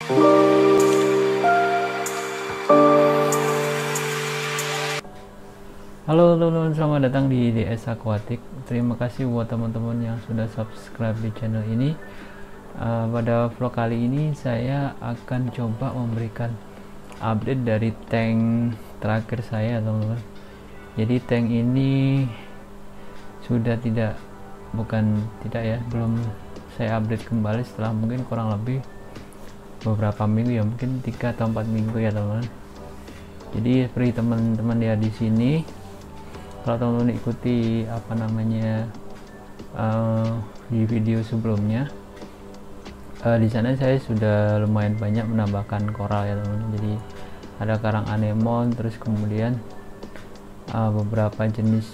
Halo teman-teman, selamat datang di DS Aquatic. Terima kasih buat teman-teman yang sudah subscribe di channel ini. Pada vlog kali ini saya akan coba memberikan update dari tank terakhir saya, teman-teman. Jadi tank ini sudah belum saya update kembali setelah mungkin kurang lebih beberapa minggu ya, mungkin 3 atau 4 minggu ya, teman-teman. Jadi seperti teman-teman lihat di sini, kalau teman-teman ikuti di video sebelumnya, di sana saya sudah lumayan banyak menambahkan koral ya, teman-teman. Jadi ada karang anemon, terus kemudian beberapa jenis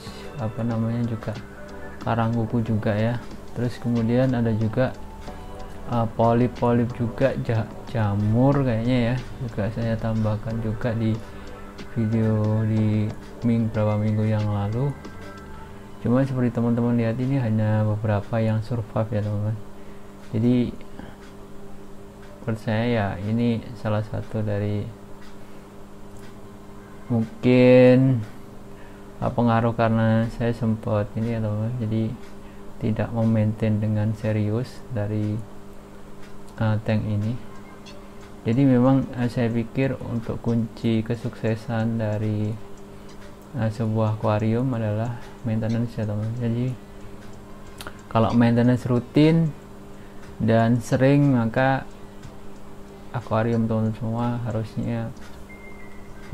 juga karang kuku juga ya, terus kemudian ada juga polip-polip juga, jamur kayaknya ya, juga saya tambahkan juga di video di beberapa minggu yang lalu. Cuma seperti teman-teman lihat, ini hanya beberapa yang survive ya, teman-teman. Jadi menurut saya ya ini salah satu dari mungkin pengaruh karena saya sempat ini ya, teman-teman, jadi tidak memaintain dengan serius dari tank ini. Jadi memang saya pikir untuk kunci kesuksesan dari sebuah akuarium adalah maintenance ya, teman. Jadi kalau maintenance rutin dan sering, maka akuarium teman semua harusnya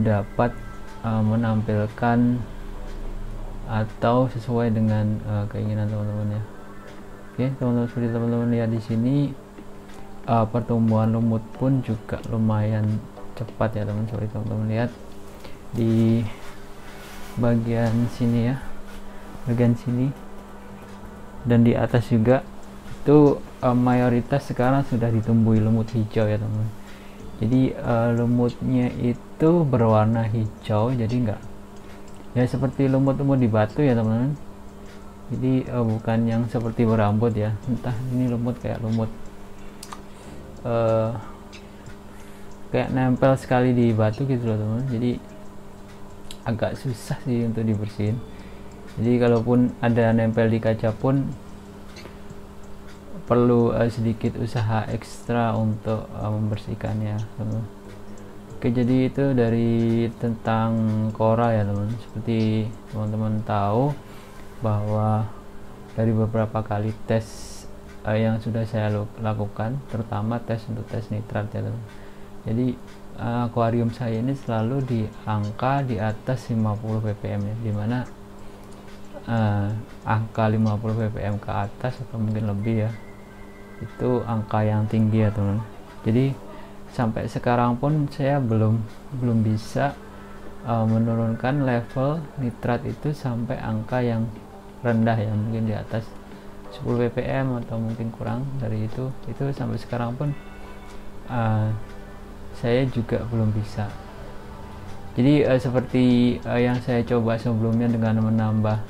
dapat menampilkan atau sesuai dengan keinginan teman-teman ya. Oke, teman-teman, seperti teman-teman lihat di sini, pertumbuhan lumut pun juga lumayan cepat ya, teman-teman. Seperti teman-teman lihat di bagian sini ya, bagian sini dan di atas juga, itu mayoritas sekarang sudah ditumbuhi lumut hijau ya, teman-teman. Jadi lumutnya itu berwarna hijau, jadi enggak ya seperti lumut-lumut di batu ya, teman-teman. Jadi bukan yang seperti berambut ya, entah ini lumut kayak lumut kayak nempel sekali di batu gitu loh, teman. Jadi agak susah sih untuk dibersihin. Jadi kalaupun ada nempel di kaca pun perlu sedikit usaha ekstra untuk membersihkannya, teman. Oke, jadi itu dari tentang koral ya, teman. Seperti teman-teman tahu bahwa dari beberapa kali tes yang sudah saya lakukan, terutama untuk tes nitrat ya, teman. Jadi akuarium saya ini selalu di angka di atas 50 ppm ya, dimana angka 50 ppm ke atas atau mungkin lebih ya, itu angka yang tinggi ya, teman. Jadi sampai sekarang pun saya belum bisa menurunkan level nitrat itu sampai angka yang rendah ya, mungkin di atas 10 ppm atau mungkin kurang dari itu sampai sekarang pun saya juga belum bisa. Jadi seperti yang saya coba sebelumnya dengan menambah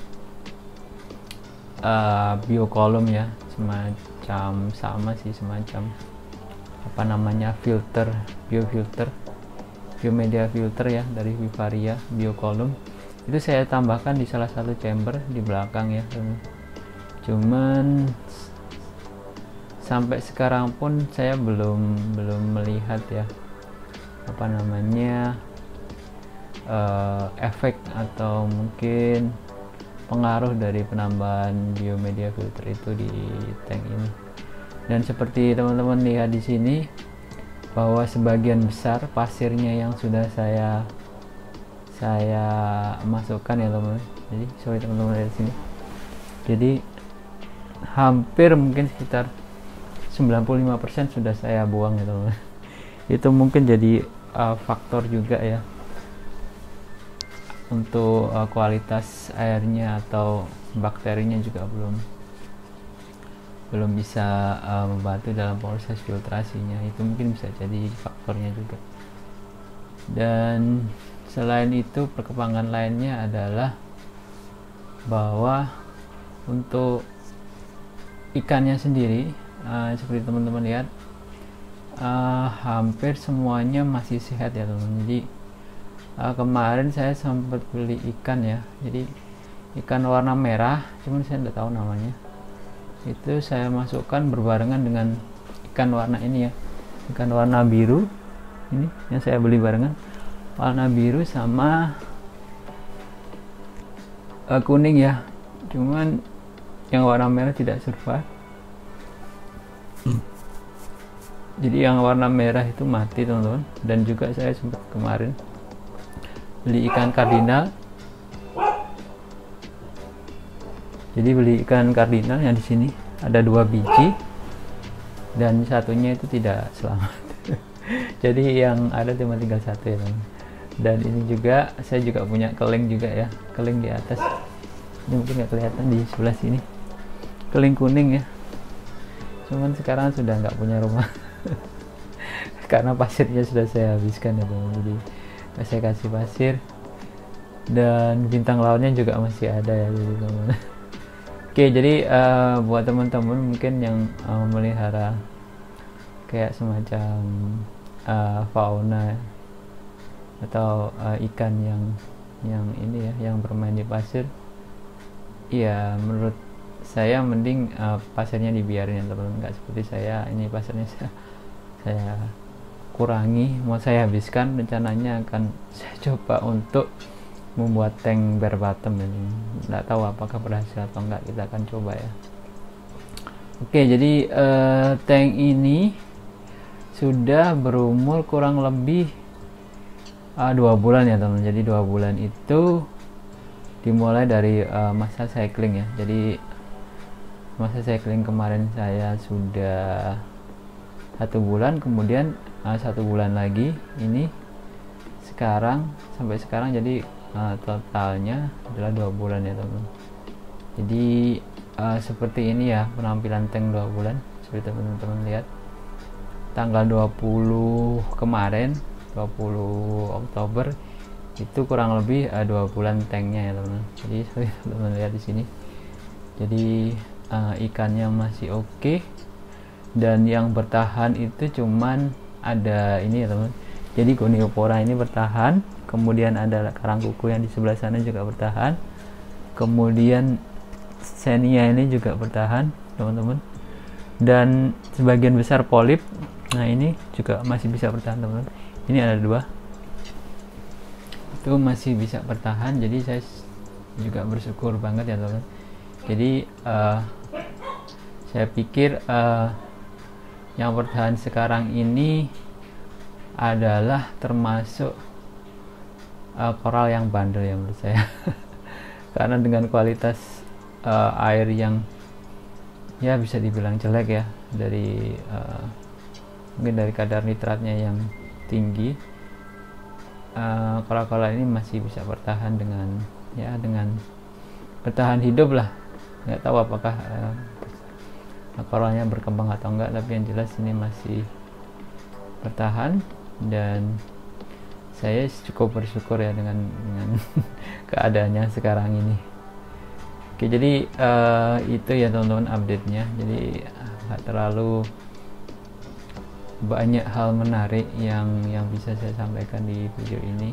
biokolom ya, semacam filter, biomedia filter ya, dari Vivaria biokolom. Itu saya tambahkan di salah satu chamber di belakang ya, cuman sampai sekarang pun saya belum melihat ya efek atau mungkin pengaruh dari penambahan biomedia filter itu di tank ini. Dan seperti teman-teman lihat di sini, bahwa sebagian besar pasirnya yang sudah saya masukkan ya, teman-teman. Jadi sorry teman-teman lihat di sini. Jadi hampir mungkin sekitar 95% sudah saya buang ya, teman-teman. Itu mungkin jadi faktor juga ya untuk kualitas airnya atau bakterinya juga belum bisa membantu dalam proses filtrasinya. Itu mungkin bisa jadi faktornya juga. Dan selain itu, perkembangan lainnya adalah bahwa untuk ikannya sendiri, seperti teman-teman lihat, hampir semuanya masih sehat ya teman-teman. Jadi kemarin saya sempat beli ikan ya, jadi ikan warna merah, cuman saya tidak tahu namanya. Itu saya masukkan berbarengan dengan ikan warna ini ya, ikan warna biru ini yang saya beli barengan, warna biru sama kuning ya, cuman yang warna merah tidak survive. Jadi yang warna merah itu mati teman-teman. Dan juga saya sempat kemarin beli ikan kardinal. Jadi beli ikan kardinal yang di sini ada 2 biji dan satunya itu tidak selamat. Jadi yang ada cuma tinggal 1 ya teman. Dan ini juga saya juga punya keling juga ya, keling di atas. Ini mungkin nggak kelihatan di sebelah sini, keling kuning ya. Cuman sekarang sudah nggak punya rumah karena pasirnya sudah saya habiskan ya teman. Jadi saya kasih pasir dan bintang lautnya juga masih ada ya teman-teman. Oke, jadi buat teman-teman mungkin yang memelihara kayak semacam fauna atau ikan yang ini ya, yang bermain di pasir, ya menurut saya mending pasirnya dibiarin ya teman-teman. Nggak seperti saya, ini pasirnya saya kurangi, mau saya habiskan. Rencananya akan saya coba untuk membuat tank bare bottom ini. Nggak tahu apakah berhasil atau enggak, kita akan coba ya. Oke, jadi tank ini sudah berumur kurang lebih 2 bulan ya teman. Jadi 2 bulan itu dimulai dari masa cycling ya. Jadi masa cycling kemarin saya sudah 1 bulan, kemudian 1 bulan lagi ini sekarang sampai sekarang, jadi totalnya adalah 2 bulan ya teman. Jadi seperti ini ya penampilan tank 2 bulan. Seperti teman-teman lihat tanggal 20 kemarin, 20 Oktober itu kurang lebih 2 bulan tanknya ya teman. Jadi seperti teman-teman lihat di sini. Jadi ikannya masih oke. Dan yang bertahan itu cuman ada ini ya teman. Jadi Goniopora ini bertahan, kemudian ada karang kuku yang di sebelah sana juga bertahan, kemudian Xenia ini juga bertahan teman-teman, dan sebagian besar polip, nah ini juga masih bisa bertahan teman-teman. Ini ada 2 itu masih bisa bertahan, jadi saya juga bersyukur banget ya teman-teman. Jadi saya pikir yang bertahan sekarang ini adalah termasuk koral yang bandel ya menurut saya. Karena dengan kualitas air yang ya bisa dibilang jelek ya, dari mungkin dari kadar nitratnya yang tinggi, koral-koral ini masih bisa bertahan dengan bertahan hidup lah. Nggak tahu apakah koralnya berkembang atau enggak, tapi yang jelas ini masih bertahan dan saya cukup bersyukur ya dengan keadaannya sekarang ini. Oke, jadi itu ya teman-teman update-nya. Jadi nggak terlalu banyak hal menarik yang bisa saya sampaikan di video ini.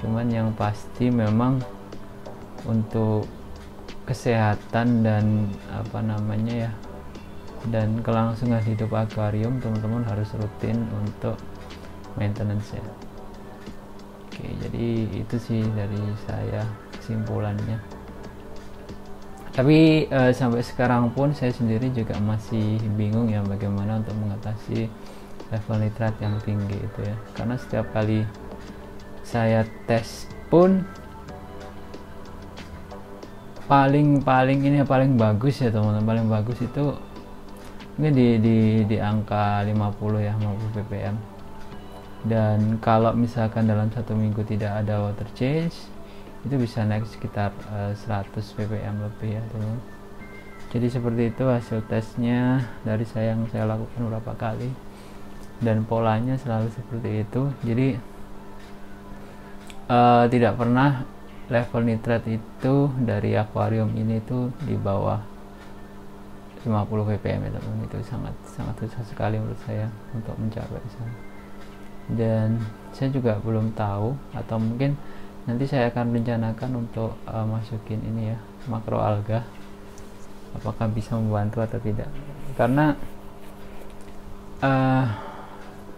Cuman yang pasti memang untuk kesehatan dan dan kelangsungan hidup akuarium, teman-teman harus rutin untuk maintenance ya. Oke, jadi itu sih dari saya kesimpulannya. Tapi sampai sekarang pun saya sendiri juga masih bingung ya bagaimana untuk mengatasi level nitrat yang tinggi itu ya. Karena setiap kali saya tes pun paling bagus ya teman-teman, paling bagus itu ini di angka 50 ya, 50 ppm. Dan kalau misalkan dalam 1 minggu tidak ada water change, itu bisa naik sekitar 100 ppm lebih ya teman. Jadi seperti itu hasil tesnya dari saya yang saya lakukan beberapa kali, dan polanya selalu seperti itu. Jadi tidak pernah level nitrat itu dari akuarium ini tuh di bawah 50 ppm ya teman-teman. Itu sangat susah sekali menurut saya untuk mencapai sana. Dan saya juga belum tahu, atau mungkin nanti saya akan rencanakan untuk masukin ini ya, makro alga, apakah bisa membantu atau tidak. Karena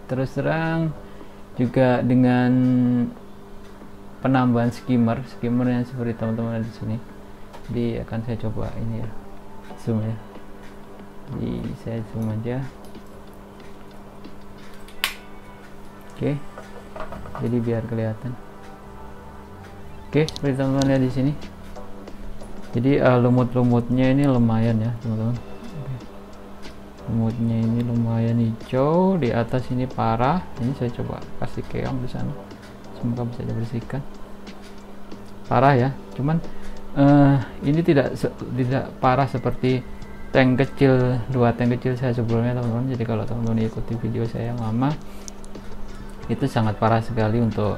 terus terang juga dengan penambahan skimmer yang seperti teman-teman di sini, jadi akan saya coba ini ya, zoom ya. Jadi saya zoom aja. Oke, jadi biar kelihatan. Oke, seperti teman-teman lihat di sini. Jadi lumut-lumutnya ini lumayan ya teman-teman. Lumutnya ini lumayan hijau, di atas ini parah. Ini saya coba kasih keong di sana, semoga bisa dibersihkan. Parah ya, cuman ini tidak parah seperti tank kecil, 2 tank kecil saya sebelumnya teman-teman. Jadi kalau teman-teman ikuti video saya yang lama, itu sangat parah sekali untuk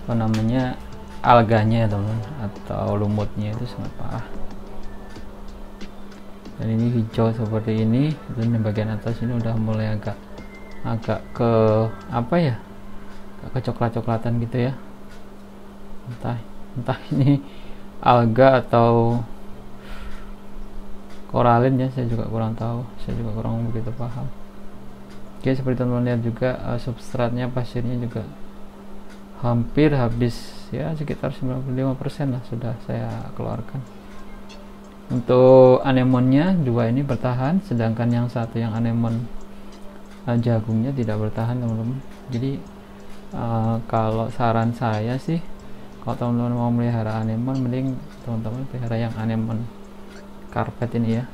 apa namanya, alganya ya teman-teman, atau lumutnya itu sangat parah. Dan ini hijau seperti ini, dan di bagian atas ini udah mulai agak ke apa ya, kecoklat-coklatan gitu ya. Entah ini alga atau koralin ya, saya juga kurang tahu, saya juga kurang begitu paham. Oke, seperti teman-teman lihat juga substratnya, pasirnya juga hampir habis ya, sekitar 95% lah sudah saya keluarkan. Untuk anemonnya 2 ini bertahan, sedangkan yang satu yang anemon jagungnya tidak bertahan teman-teman. Jadi kalau saran saya sih, kalau teman-teman mau melihara anemon, mending teman-teman pelihara yang anemon karpet ini ya.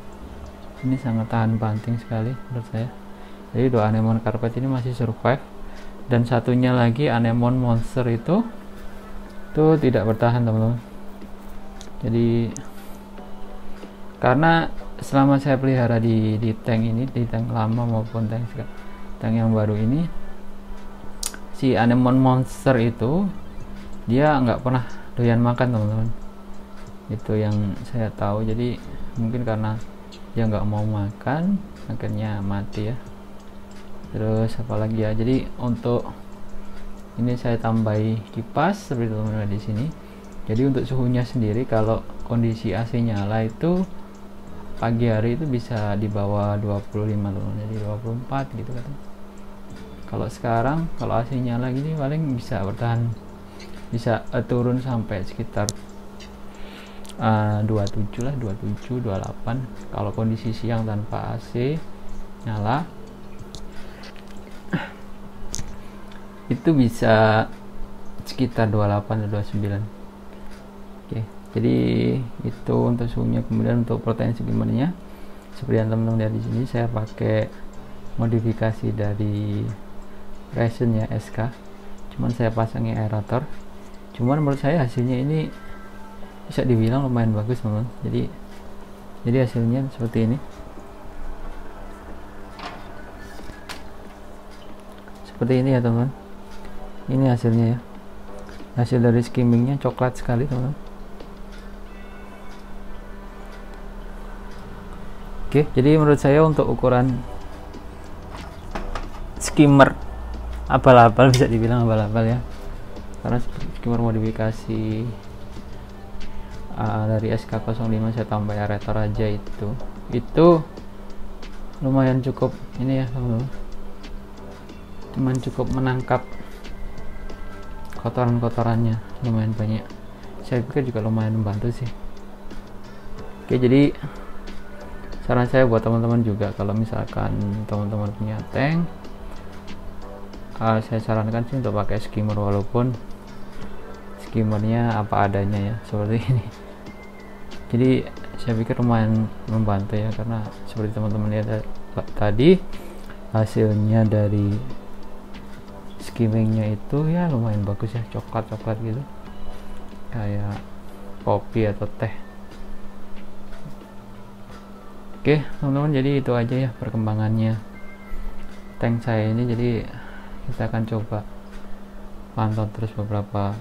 Ini sangat tahan banting sekali menurut saya. Jadi 2 anemon karpet ini masih survive, dan satunya lagi anemon monster itu tidak bertahan teman-teman. Jadi karena selama saya pelihara di tank ini, di tank lama maupun tank yang baru ini, si anemon monster itu dia nggak pernah doyan makan teman-teman. Itu yang saya tahu. Jadi mungkin karena dia nggak mau makan, akhirnya mati ya. Terus apalagi ya, jadi untuk ini saya tambahi kipas seperti teman-teman di sini. Jadi untuk suhunya sendiri, kalau kondisi AC nyala itu pagi hari itu bisa di bawah 25 teman-teman, jadi 24 gitu kan. Kalau sekarang kalau AC nyala gini paling bisa bertahan, bisa turun sampai sekitar 27 lah, 27 28 kalau kondisi siang tanpa AC nyala. Itu bisa sekitar 28 atau 29. Oke, jadi itu untuk suhunya. Kemudian untuk protein skimmernya, seperti yang teman-teman lihat di sini, saya pakai modifikasi dari Ration ya, SK. Cuman saya pasangi aerator. Cuman menurut saya hasilnya ini bisa dibilang lumayan bagus teman-teman. Jadi hasilnya seperti ini. Seperti ini ya teman-teman. Ini hasilnya ya, hasil dari skimmingnya coklat sekali teman-teman. Oke, jadi menurut saya untuk ukuran skimmer abal-abal, bisa dibilang abal-abal ya, karena skimmer modifikasi dari SK05 saya tambah aerator aja, itu lumayan cukup ini ya teman-teman, cuman cukup menangkap kotoran-kotorannya lumayan banyak. Saya pikir juga lumayan membantu sih. Oke, jadi saran saya buat teman-teman juga, kalau misalkan teman-teman punya tank, saya sarankan sih untuk pakai skimmer, walaupun skimmernya apa adanya ya, seperti ini. Jadi saya pikir lumayan membantu ya, karena seperti teman-teman lihat tadi, hasilnya dari skimmingnya itu ya lumayan bagus ya, coklat-coklat gitu, kayak kopi atau teh. Oke teman-teman, jadi itu aja ya perkembangannya tank saya ini. Jadi kita akan coba pantau terus beberapa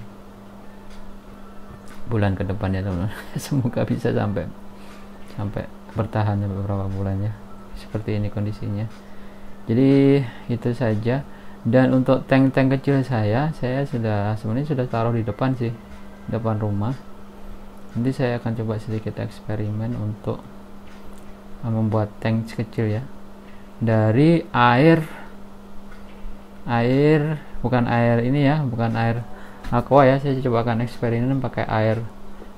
bulan ke depan ya teman-teman. Semoga bisa sampai bertahan beberapa bulan ya. Seperti ini kondisinya. Jadi itu saja. Dan untuk tank-tank kecil saya sebenarnya sudah taruh di depan sih, depan rumah. Nanti saya akan coba sedikit eksperimen untuk membuat tank kecil ya, dari air bukan air ini ya, bukan air aqua ya. Saya coba akan eksperimen pakai air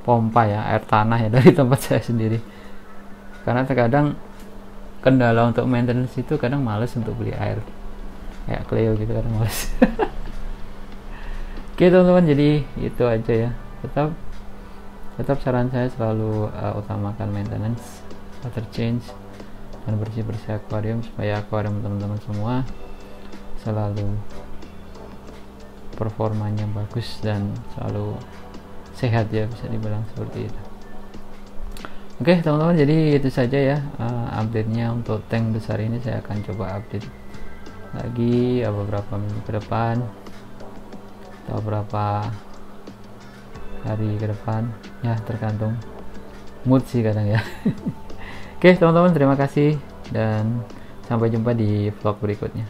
pompa ya, air tanah ya, dari tempat saya sendiri. Karena terkadang kendala untuk maintenance itu kadang males untuk beli air kayak Cleo gitu, kadang males. Oke teman-teman, jadi itu aja ya. Tetap saran saya selalu utamakan maintenance, water change, dan bersih-bersih akuarium supaya akuarium teman-teman semua selalu performanya bagus dan selalu sehat ya, bisa dibilang seperti itu. Oke teman-teman, jadi itu saja ya update-nya untuk tank besar ini. Saya akan coba update lagi beberapa minggu ke depan atau beberapa hari ke depan ya, tergantung mood sih kadang ya. Oke teman-teman, terima kasih dan sampai jumpa di vlog berikutnya.